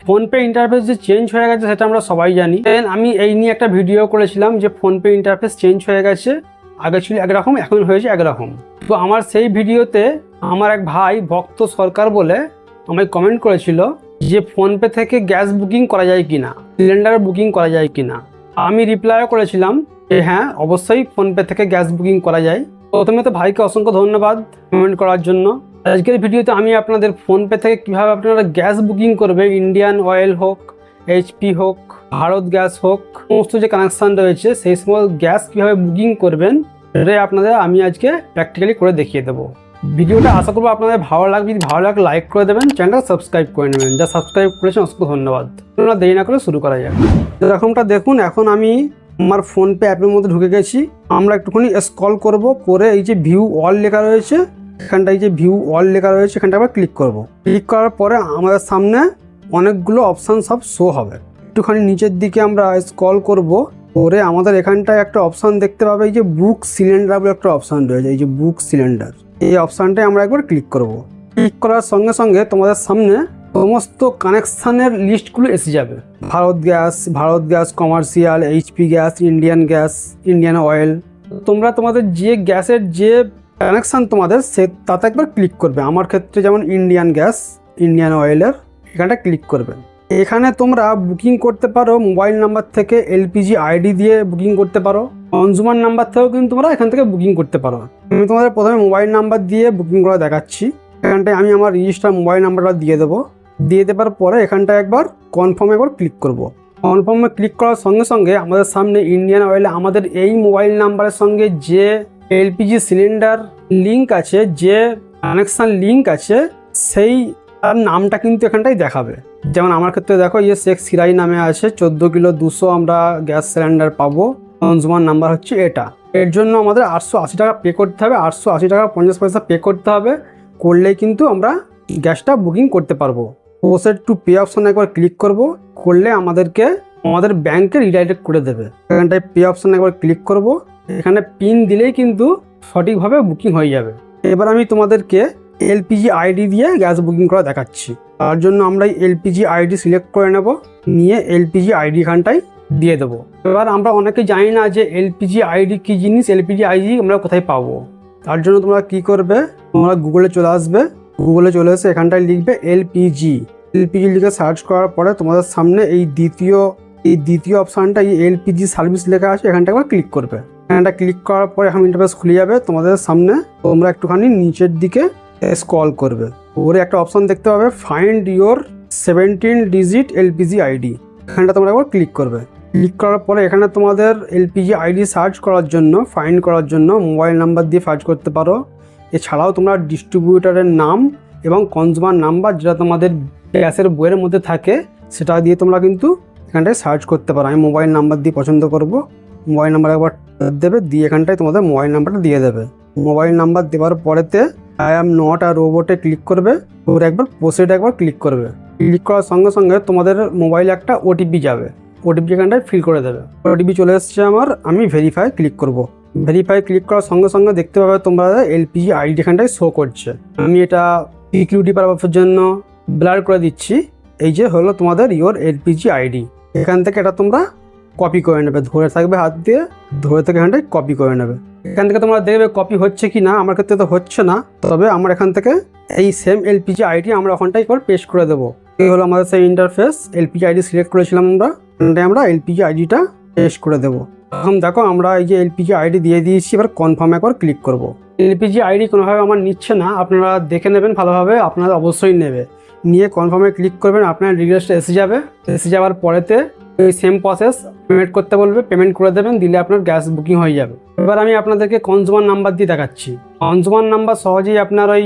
PhonePe interface যে change হয়ে গেছে সেটা আমরা সবাই জানি। আমি এই নিয়ে একটা ভিডিও করেছিলাম যে ফোনপে ইন্টারফেস চেঞ্জ হয়ে গেছে, আগে ছিল একরকম এখন হয়েছে একরকম। তো আমার সেই ভিডিওতে আমার এক ভাই ভক্ত সরকার বলে আমায় কমেন্ট করেছিল যে ফোনপে থেকে গ্যাস বুকিং করা যায় কিনা, সিলিন্ডার বুকিং করা যায় কিনা। আমি রিপ্লাইও করেছিলাম যে হ্যাঁ অবশ্যই ফোনপে থেকে গ্যাস বুকিং করা যায়। প্রথমে তো ভাইকে অসংখ্য ধন্যবাদ কমেন্ট করার জন্য। আজকের ভিডিওতে আমি আপনাদের ফোনপে থেকে কিভাবে আপনারা গ্যাস বুকিং করবে, ইন্ডিয়ান অয়েল হোক, এইচপি হোক, ভারত গ্যাস হোক, সমস্ত যে কানেকশান রয়েছে সেই সমস্ত গ্যাস কিভাবে বুকিং করবেন সেটাই আপনাদের আমি আজকে প্র্যাকটিক্যালি করে দেখিয়ে দেবো। ভিডিওটা আশা করবো আপনাদের ভালো লাগবে, যদি ভালো লাগে লাইক করে দেবেন, চ্যানেলটা সাবস্ক্রাইব করে নেবেন। যা সাবস্ক্রাইব করেছেন অসংখ্য ধন্যবাদ। আপনারা দেরি না করে শুরু করা যাক। এরকমটা দেখুন, এখন আমি আমার ফোনপে অ্যাপের মধ্যে ঢুকে গেছি। আমরা একটুখানি স্ক্রল করব, করে এই যে ভিউ অল লেখা রয়েছে এখানটা, এই যে ভিউ অল লেখা রয়েছে এখানটা আবার ক্লিক করব। ক্লিক করার পরে আমাদের সামনে অনেকগুলো অপশান সব শো হবে। একটুখানি নিচের দিকে আমরা স্ক্রল করব, করে আমাদের এখানটায় একটা অপশান দেখতে পাবে, এই যে বুক সিলিন্ডার বলে একটা অপশান রয়েছে, এই যে বুক সিলিন্ডার, এই অপশানটায় আমরা একবার ক্লিক করব। ক্লিক করার সঙ্গে সঙ্গে তোমাদের সামনে সমস্ত কানেকশানের লিস্টগুলো এসে যাবে। Bharat gas commercial, HP gas, Indian gas, Indian oil. তোমরা তোমাদের যে গ্যাসের যে কানেকশান তোমাদের সে তাতে একবার ক্লিক করবে। আমার ক্ষেত্রে যেমন ইন্ডিয়ান গ্যাস, ইন্ডিয়ান অয়েলের এখানটা ক্লিক করবে। এখানে তোমরা বুকিং করতে পারো মোবাইল নাম্বার থেকে, এলপিজি আইডি দিয়ে বুকিং করতে পারো, কনজিউমার নাম্বার থেকেও কিন্তু তোমরা এখান থেকে বুকিং করতে পারো। আমি তোমাদের প্রথমে মোবাইল নাম্বার দিয়ে বুকিং করা দেখাচ্ছি। এখানটায় আমি আমার রেজিস্টার মোবাইল নাম্বারটা দিয়ে দেবো। দিয়ে দেওয়ার পরে এখানটায় একবার কনফার্মে একবার ক্লিক করব। কনফার্মে ক্লিক করার সঙ্গে সঙ্গে আমাদের সামনে ইন্ডিয়ান অয়েলে আমাদের এই মোবাইল নাম্বারের সঙ্গে যে এলপিজি সিলিন্ডার লিঙ্ক আছে, যে কানেকশান লিঙ্ক আছে, সেই তার নামটা কিন্তু এখানটায় দেখাবে। যেমন আমার ক্ষেত্রে দেখো ইয়ে শেখ সিরাই নামে আছে, 14 কিলো 200 আমরা গ্যাস সিলিন্ডার পাবো, কনজিউমার নাম্বার হচ্ছে এটা। এর জন্য আমাদের 880 টাকা পে করতে হবে, 880 টাকা 50 পয়সা পে করতে হবে। করলেই কিন্তু আমরা গ্যাসটা বুকিং করতে পারবো। প্রসেড টু পে অপশানে একবার ক্লিক করব, করলে আমাদেরকে আমাদের ব্যাংকে রিডাইরেক্ট করে দেবে। এখানটায় পে অপশানে একবার ক্লিক করব, এখানে পিন দিলেই কিন্তু সঠিকভাবে বুকিং হয়ে যাবে। এবার আমি তোমাদেরকে এলপিজি আইডি দিয়ে গ্যাস বুকিং করা দেখাচ্ছি। তার জন্য আমরা এলপিজি আইডি সিলেক্ট করে নেব, নিয়ে এলপিজি আইডি এখানটায় দিয়ে দেবো। এবার আমরা অনেকে জানি না যে এলপিজি আইডি কী জিনিস, এলপিজি আইডি আমরা কোথায় পাবো। তার জন্য তোমরা কী করবে, তোমরা গুগলে চলে আসবে, গুগলে চলে এসে এখানটায় লিখবে এলপিজি লিখে সার্চ করার পরে তোমাদের সামনে এই দ্বিতীয় অপশানটা, এই এলপিজি সার্ভিস লেখা আছে, এখানটা একবার ক্লিক করবে। এখানটা ক্লিক করার পরে এখন ইন্টারফেস খুলে যাবে তোমাদের সামনে। তোমরা একটুখানি নিচের দিকে স্ক্রল করবে, ওরে একটা অপশান দেখতে পাবে find your 17 digit LPG ID, এখানটা তোমরা একবার ক্লিক করবে। ক্লিক করার পরে এখানে তোমাদের এলপিজি আইডি সার্চ করার জন্য, ফাইন্ড করার জন্য মোবাইল নাম্বার দিয়ে সার্চ করতে পারো। এছাড়াও তোমরা ডিস্ট্রিবিউটারের নাম এবং কনজিউমার নাম্বার যেটা তোমাদের গ্যাসের বইয়ের মধ্যে থাকে সেটা দিয়ে তোমরা কিন্তু এখানটায় সার্চ করতে পারো। আমি মোবাইল নাম্বার দিয়ে পছন্দ করব, মোবাইল নাম্বার একবার দেবে, দিয়ে এখানটায় তোমাদের মোবাইল নাম্বারটা দিয়ে দেবে। মোবাইল নাম্বার দেওয়ার পরেতে আই অ্যাম নট আ রোবটে ক্লিক করবে, ওর একবার প্রসিড একবার ক্লিক করবে। ক্লিক করার সঙ্গে সঙ্গে তোমাদের মোবাইলে একটা ওটিপি যাবে, ওটিপি এখানটায় ফিল করে দেবে। ওটিপি চলে এসছে আমার, আমি ভেরিফাই ক্লিক করব। ভেরিফাই ক্লিক করার সঙ্গে সঙ্গে দেখতে পাবে তোমরা এলপিজি আইডি এখানটায় শো করছে। আমি এটা সিকিউরিটি পারপাসের জন্য ব্লার করে দিচ্ছি। এই যে হলো তোমাদের ইওর এলপিজি আইডি। এখান থেকে এটা তোমরা কপি করে নেবে, ধরে থাকবে হাত দিয়ে, ধরে থেকে এখানটায় কপি করে নেবে। এখান থেকে তোমরা দেখবে কপি হচ্ছে কি না। আমার ক্ষেত্রে তো হচ্ছে না, তবে আমার এখান থেকে এই সেম এলপিজি আইডি আমরা ওখানটায় একবার পেস্ট করে দেবো। এই হলো আমাদের সেই ইন্টারফেস। এলপিজি আইডি সিলেক্ট করেছিলাম আমরা এলপিজি আইডিটা পেস্ট করে দেবো। এখন দেখো আমরা এই যে এলপিজি আইডি দিয়ে দিয়েছি, এবার কনফার্মে একবার ক্লিক করব। এলপিজি আইডি কোনোভাবে আমার নিচ্ছে না, আপনারা দেখে নেবেন ভালোভাবে, আপনারা অবশ্যই নেবে। নিয়ে কনফার্মে ক্লিক করবেন, আপনার ডিটেলসটা এসে যাবে। এসে যাওয়ার পরেতে এই সেম প্রসেস পেমেন্ট করতে বলবে, পেমেন্ট করে দেবেন, দিলে আপনার গ্যাস বুকিং হয়ে যাবে। এবার আমি আপনাদেরকে কনজিউমার নাম্বার দিয়ে দেখাচ্ছি। কনজিউমার নাম্বার সহজেই আপনার ওই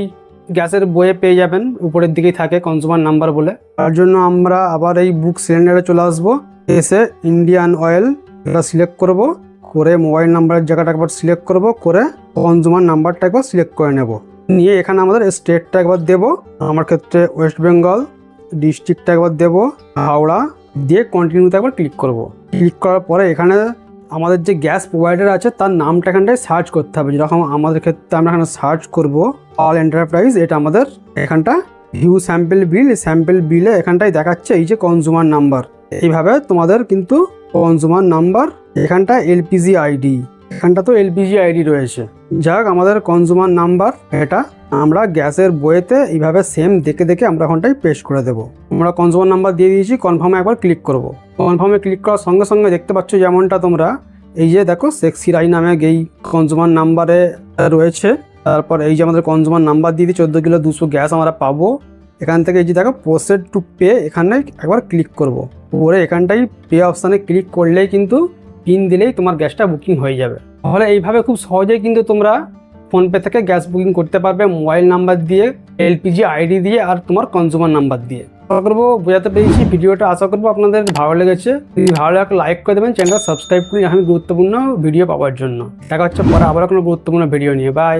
গ্যাসের বইয়ে পেয়ে যাবেন, উপরের দিকেই থাকে কনজিউমার নাম্বার বলে। তার জন্য আমরা আবার এই বুক সিলিন্ডারে চলে আসবো, এসে ইন্ডিয়ান অয়েল এটা সিলেক্ট করব, করে মোবাইল নাম্বারের জায়গাটা একবার সিলেক্ট করব, করে কনজিউমার নাম্বারটা একবার সিলেক্ট করে নেব। নিয়ে এখানে আমাদের স্টেটটা একবার দেবো, আমার ক্ষেত্রে ওয়েস্ট বেঙ্গল, ডিস্ট্রিক্টটা একবার দেবো হাওড়া, দিয়ে কন্টিনিউতে একবার ক্লিক করব। ক্লিক করার পরে এখানে আমাদের যে গ্যাস প্রোভাইডার আছে তার নামটা এখানটায় সার্চ করতে হবে। যেরকম আমাদের ক্ষেত্রে আমরা এখানে সার্চ করব অল এন্টারপ্রাইজ, এটা আমাদের এখানটা ভিউ স্যাম্পল বিলে এখানটায় দেখাচ্ছে এই যে কনজিউমার নাম্বার। এইভাবে তোমাদের কিন্তু কনজিউমার নাম্বার, এখানটা এলপিজি আইডি, এখানটা তো এলপিজি আইডি রয়েছে। যাক, আমাদের কনজিউমার নাম্বার এটা আমরা গ্যাসের বইয়েতে এইভাবে সেম দেখে আমরা ওখানটায় পেস্ট করে দেবো। আমরা কনজিউমার নাম্বার দিয়ে দিয়েছি, কনফার্মে একবার ক্লিক করব। কনফার্মে ক্লিক করার সঙ্গে সঙ্গে দেখতে পাচ্ছ যেমনটা তোমরা এই যে দেখো সেক্সি রাই নামে এই কনজিউমার নাম্বারে রয়েছে। তারপর এই যে আমাদের কনজিউমার নাম্বার দিয়ে 14 কিলো 200 গ্যাস আমরা পাবো। এখান থেকে এই যে দেখো প্রসেড টু পে, এখানে একবার ক্লিক করব। পরে এখানটাই পে অপশানে ক্লিক করলেই কিন্তু পিন দিলেই তোমার গ্যাসটা বুকিং হয়ে যাবে। তাহলে এইভাবে খুব সহজেই কিন্তু তোমরা ফোনপে থেকে গ্যাস বুকিং করতে পারবে মোবাইল নাম্বার দিয়ে, এলপিজি আইডি দিয়ে আর তোমার কনজিউমার নাম্বার দিয়ে। আশা করবো বোঝাতে পেরেছি ভিডিওটা, আশা করবো আপনাদের ভালো লেগেছে। যদি ভালো লাগে লাইক করে দেবেন, চ্যানেলটা সাবস্ক্রাইব করে আমি গুরুত্বপূর্ণ ভিডিও পাওয়ার জন্য। দেখা হচ্ছে পরে আবার কোনো গুরুত্বপূর্ণ ভিডিও নিয়ে। বাই।